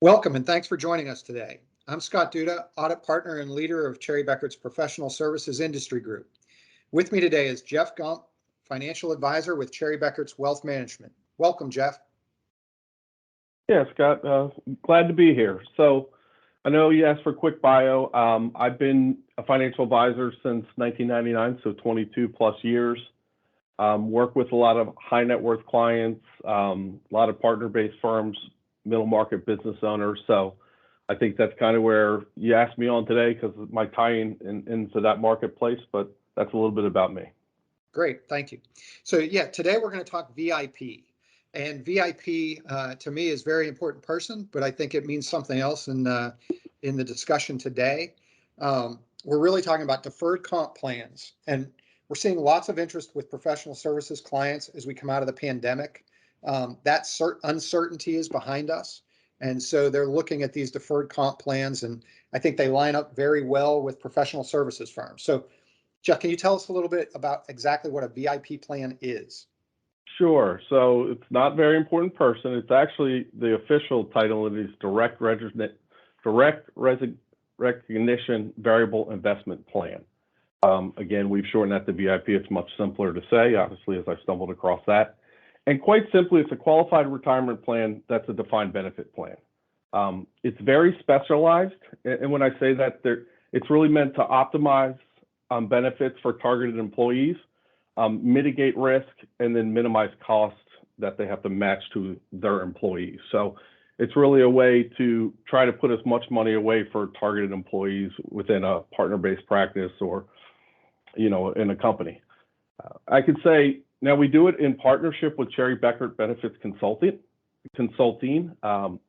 Welcome and thanks for joining us today. I'm Scott Duda, audit partner and leader of Cherry Bekaert's Professional Services Industry Group. With me today is Jeff Gump, financial advisor with Cherry Bekaert's Wealth Management. Welcome, Jeff. Yeah, Scott, glad to be here. So I know you asked for a quick bio. I've been a financial advisor since 1999, so 22 plus years. Work with a lot of high net worth clients, a lot of partner-based firms, middle market business owners. So I think that's kind of where you asked me on today because of my tying into that marketplace, but that's a little bit about me. Great, thank you. So yeah, today we're going to talk VIP. And VIP to me is a very important person, but I think it means something else in the discussion today. We're really talking about deferred comp plans, and we're seeing lots of interest with professional services clients as we come out of the pandemic. That uncertainty is behind us, and so they're looking at these deferred comp plans, and I think they line up very well with professional services firms. So, Jeff, can you tell us a little bit about exactly what a VIP plan is? Sure. So it's not a very important person. It's actually the official title. It is direct recognition variable investment plan. Again, we've shortened that to VIP. It's much simpler to say, obviously, as I stumbled across that. And quite simply, it's a qualified retirement plan that's a defined benefit plan. It's very specialized. And when I say that, it's really meant to optimize benefits for targeted employees, mitigate risk, and then minimize costs that they have to match to their employees. So it's really a way to try to put as much money away for targeted employees within a partner-based practice or, in a company. I could say now we do it in partnership with Cherry Bekaert Benefits Consulting, and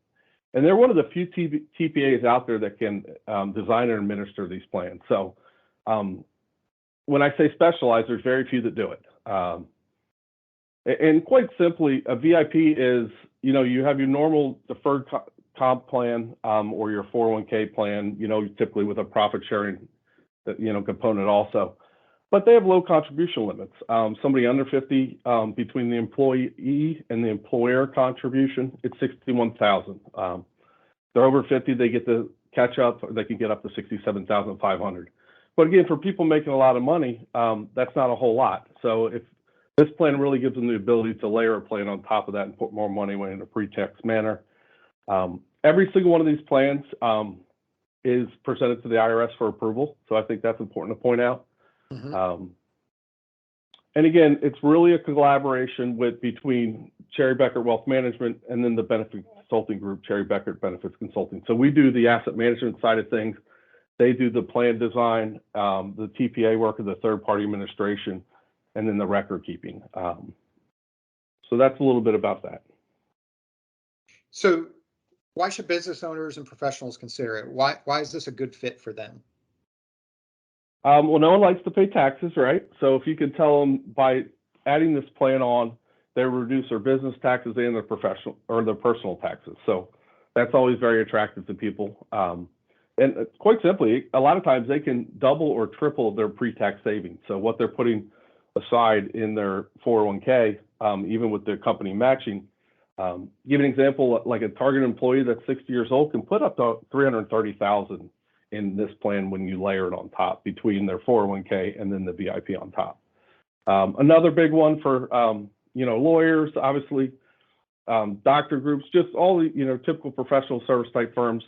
they're one of the few TPAs out there that can design and administer these plans. So when I say specialized, there's very few that do it. And quite simply, a VIP is, you have your normal deferred comp plan or your 401k plan, typically with a profit sharing, component also. But they have low contribution limits. Somebody under 50, between the employee and the employer contribution, it's $61,000. They're over 50, they get to catch up, or they can get up to $67,500. But again, for people making a lot of money, that's not a whole lot. So if this plan really gives them the ability to layer a plan on top of that and put more money away in a pre-tax manner. Every single one of these plans is presented to the IRS for approval. So I think that's important to point out. Mm-hmm. And again, it's really a collaboration between Cherry Bekaert Wealth Management and then the benefit consulting group, Cherry Bekaert Benefits Consulting. So we do the asset management side of things. They do the plan design, the TPA work of the third-party administration, and then the record keeping. So that's a little bit about that. So why should business owners and professionals consider it? Why is this a good fit for them? Well, no one likes to pay taxes, right? So if you could tell them by adding this plan on, they reduce their business taxes and their professional or their personal taxes. So that's always very attractive to people. And quite simply, a lot of times they can double or triple their pre-tax savings. So what they're putting aside in their 401k, even with their company matching, give an example, like a target employee that's 60 years old can put up to $330,000 in this plan when you layer it on top between their 401k and then the VIP on top. Another big one for, lawyers, obviously, doctor groups, just all the, typical professional service type firms.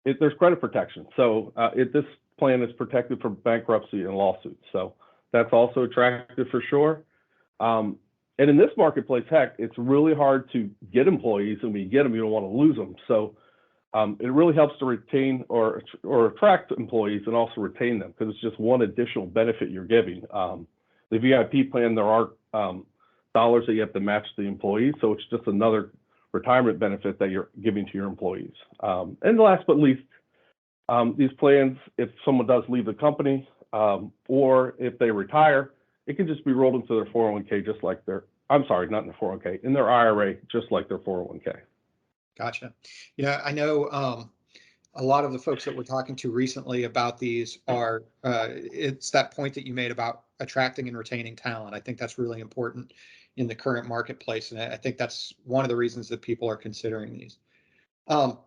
There's credit protection. So this plan is protected from bankruptcy and lawsuits. So that's also attractive for sure. And in this marketplace, heck, it's really hard to get employees. And when you get them, you don't want to lose them. So it really helps to retain or attract employees and also retain them because it's just one additional benefit you're giving. The VIP plan, there are dollars that you have to match the employees. So it's just another retirement benefit that you're giving to your employees. And last but least, these plans, if someone does leave the company or if they retire, it can just be rolled into their 401k just like not in their 401k, in their IRA, just like their 401k. Gotcha. I know a lot of the folks that we're talking to recently about these are, it's that point that you made about attracting and retaining talent. I think that's really important in the current marketplace. And I think that's one of the reasons that people are considering these. Um,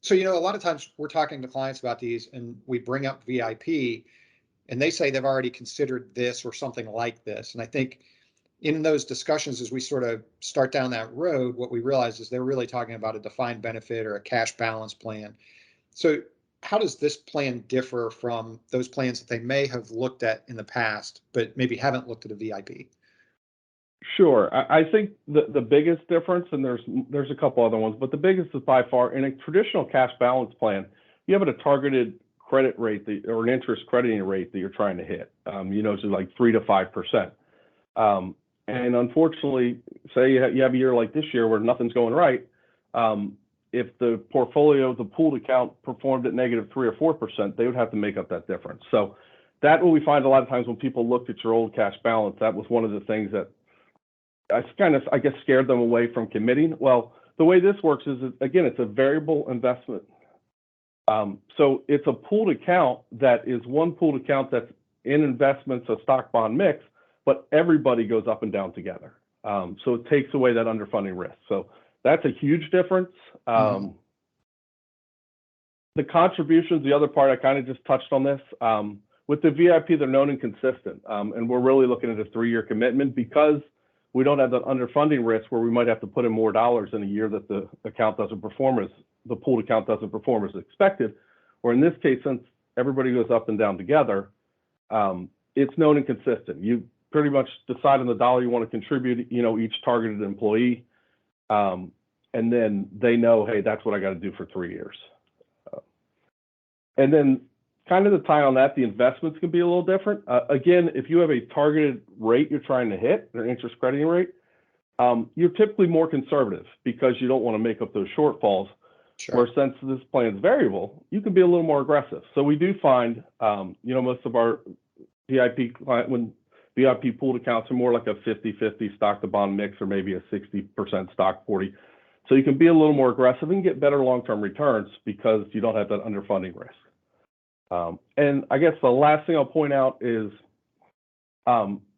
so, a lot of times we're talking to clients about these and we bring up VIP and they say they've already considered this or something like this. And I think in those discussions, as we sort of start down that road, what we realize is they're really talking about a defined benefit or a cash balance plan. So how does this plan differ from those plans that they may have looked at in the past, but maybe haven't looked at a VIP? Sure. I think the biggest difference, and there's a couple other ones, but the biggest is by far in a traditional cash balance plan, you have a targeted credit rate or an interest crediting rate that you're trying to hit. So like 3 to 5%. And unfortunately, say you have a year like this year where nothing's going right. If the portfolio, the pooled account performed at negative 3 or 4%, they would have to make up that difference. So that what we find a lot of times when people looked at your old cash balance, that was one of the things that I guess, scared them away from committing. Well, the way this works is, again, it's a variable investment. So it's a pooled account that is one pooled account that's in investments, a stock bond mix, but everybody goes up and down together. So it takes away that underfunding risk. So that's a huge difference. The contributions, the other part, I kind of just touched on this. With the VIP, they're known and consistent. And we're really looking at a 3-year commitment because we don't have that underfunding risk where we might have to put in more dollars in a year that the account doesn't perform as the pooled account doesn't perform as expected. Or in this case, since everybody goes up and down together, it's known and consistent. You pretty much decide on the dollar you want to contribute, each targeted employee, and then they know, hey, that's what I got to do for 3 years. And then kind of the tie on that, the investments can be a little different. Again, if you have a targeted rate you're trying to hit, an interest crediting rate, you're typically more conservative because you don't want to make up those shortfalls. Sure. Where since this plan is variable, you can be a little more aggressive. So we do find, most of our VIP client, when VIP pooled accounts are more like a 50-50 stock to bond mix or maybe a 60% stock 40. So you can be a little more aggressive and get better long-term returns because you don't have that underfunding risk. And I guess the last thing I'll point out is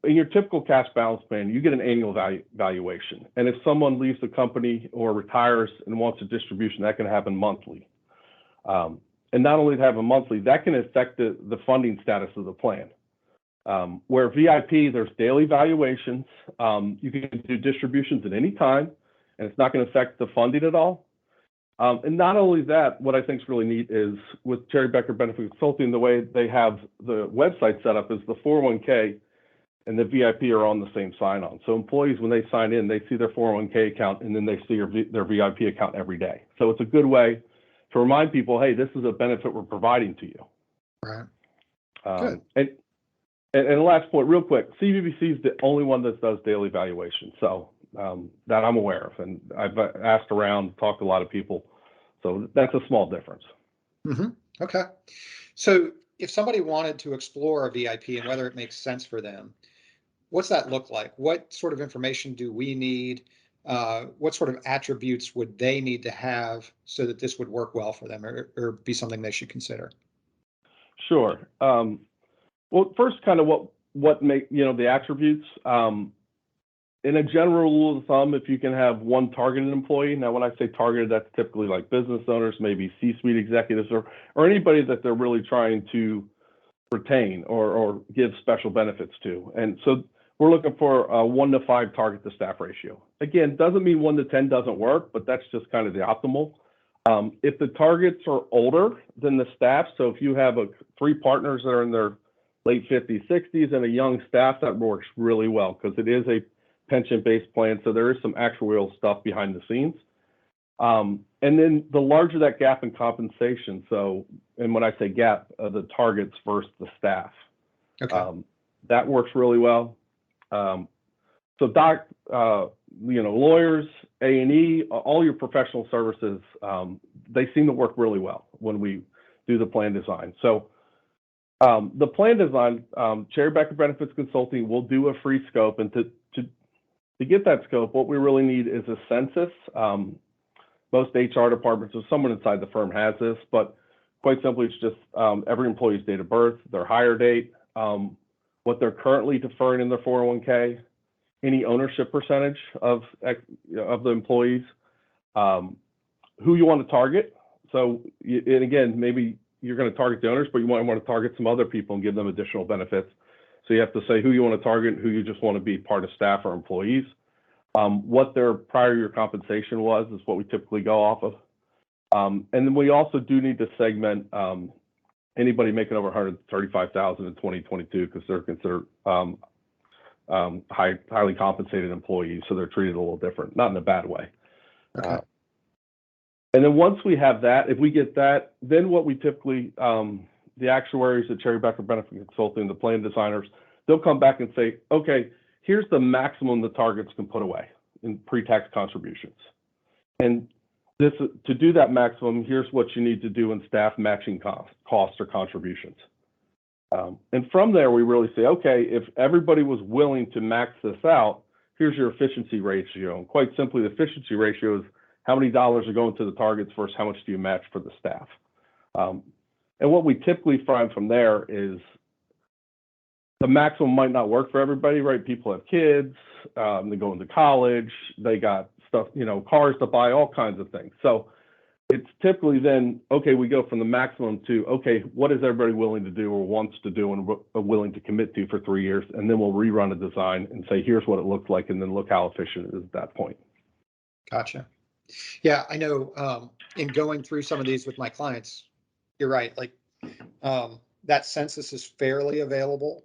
in your typical cash balance plan, you get an annual valuation. And if someone leaves the company or retires and wants a distribution, that can happen monthly. And not only to have a monthly, that can affect the funding status of the plan. Where VIP, there's daily valuations. You can do distributions at any time, and it's not going to affect the funding at all. And not only that, what I think is really neat is with Cherry Bekaert Benefit Consulting, the way they have the website set up is the 401k and the VIP are on the same sign-on. So employees, when they sign in, they see their 401k account and then they see their VIP account every day. So it's a good way to remind people, hey, this is a benefit we're providing to you. Right. Good. And the last point, real quick, CBBC is the only one that does daily valuation. So that I'm aware of. And I've asked around, talked to a lot of people. So that's a small difference. Okay. So if somebody wanted to explore a VIP and whether it makes sense for them, what's that look like? What sort of information do we need? What sort of attributes would they need to have so that this would work well for them or be something they should consider? Sure. Well, first, kind of what make, the attributes. In a general rule of thumb, if you can have one targeted employee, now when I say targeted, that's typically like business owners, maybe C-suite executives, or anybody that they're really trying to retain or give special benefits to. And so we're looking for a 1 to 5 target to staff ratio. Again, doesn't mean 1 to 10 doesn't work, but that's just kind of the optimal. If the targets are older than the staff, so if you have 3 partners that are in their late 50s, 60s, and a young staff, that works really well because it is a pension-based plan, so there is some actuarial stuff behind the scenes. And then the larger that gap in compensation, so, and when I say gap, the targets versus the staff, Okay. that works really well. So lawyers, A&E, all your professional services, they seem to work really well when we do the plan design. So the plan design, Cherry Bekaert Benefits Consulting will do a free scope, and to get that scope, what we really need is a census. Most HR departments or someone inside the firm has this, but quite simply, it's just every employee's date of birth, their hire date, what they're currently deferring in their 401k, any ownership percentage of the employees, who you want to target. So, and again, maybe you're going to target the owners, but you might want to target some other people and give them additional benefits. So you have to say who you want to target, who you just want to be part of staff or employees. What their prior year compensation was is what we typically go off of. And then we also do need to segment anybody making over 135,000 in 2022 because they're considered highly compensated employees, so they're treated a little different, not in a bad way. Okay. And then once we have that, if we get that, then what we typically, the actuaries at Cherry Bekaert Benefit Consulting, the plan designers, they'll come back and say, okay, here's the maximum the targets can put away in pre-tax contributions. And this, to do that maximum, here's what you need to do in staff matching costs or contributions. And from there, we really say, okay, if everybody was willing to max this out, here's your efficiency ratio. And quite simply, the efficiency ratio is how many dollars are going to the targets versus how much do you match for the staff. And what we typically find from there is the maximum might not work for everybody, right? People have kids, they go into college, they got stuff, cars to buy, all kinds of things. So it's typically then, okay, we go from the maximum to, okay, what is everybody willing to do or wants to do and willing to commit to for 3 years? And then we'll rerun a design and say, here's what it looks like, and then look how efficient it is at that point. Gotcha. Yeah, I know in going through some of these with my clients, you're right. Like that census is fairly available.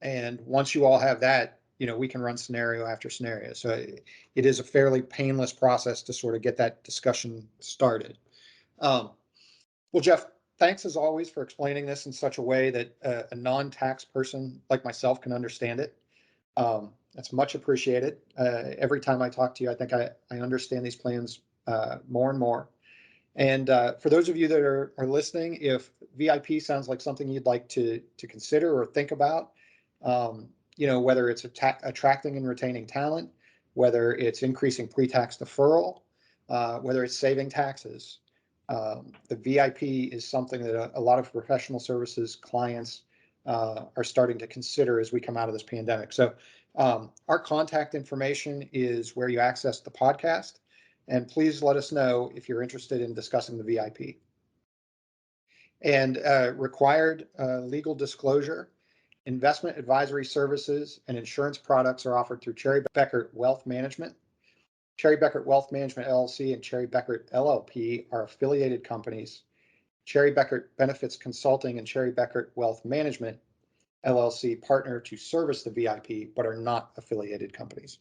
And once you all have that, we can run scenario after scenario. So it is a fairly painless process to sort of get that discussion started. Well, Jeff, thanks as always for explaining this in such a way that a non-tax person like myself can understand it. That's much appreciated. Every time I talk to you, I think I understand these plans more and more. And for those of you that are listening, if VIP sounds like something you'd like to consider or think about, whether it's attracting and retaining talent, whether it's increasing pre-tax deferral, whether it's saving taxes, the VIP is something that a lot of professional services clients are starting to consider as we come out of this pandemic. So our contact information is where you access the podcast, and please let us know if you're interested in discussing the VIP. And required legal disclosure. Investment advisory services and insurance products are offered through Cherry Bekaert Wealth Management. Cherry Bekaert Wealth Management LLC and Cherry Bekaert LLP are affiliated companies. Cherry Bekaert Benefits Consulting and Cherry Bekaert Wealth Management LLC partner to service the VIP, but are not affiliated companies.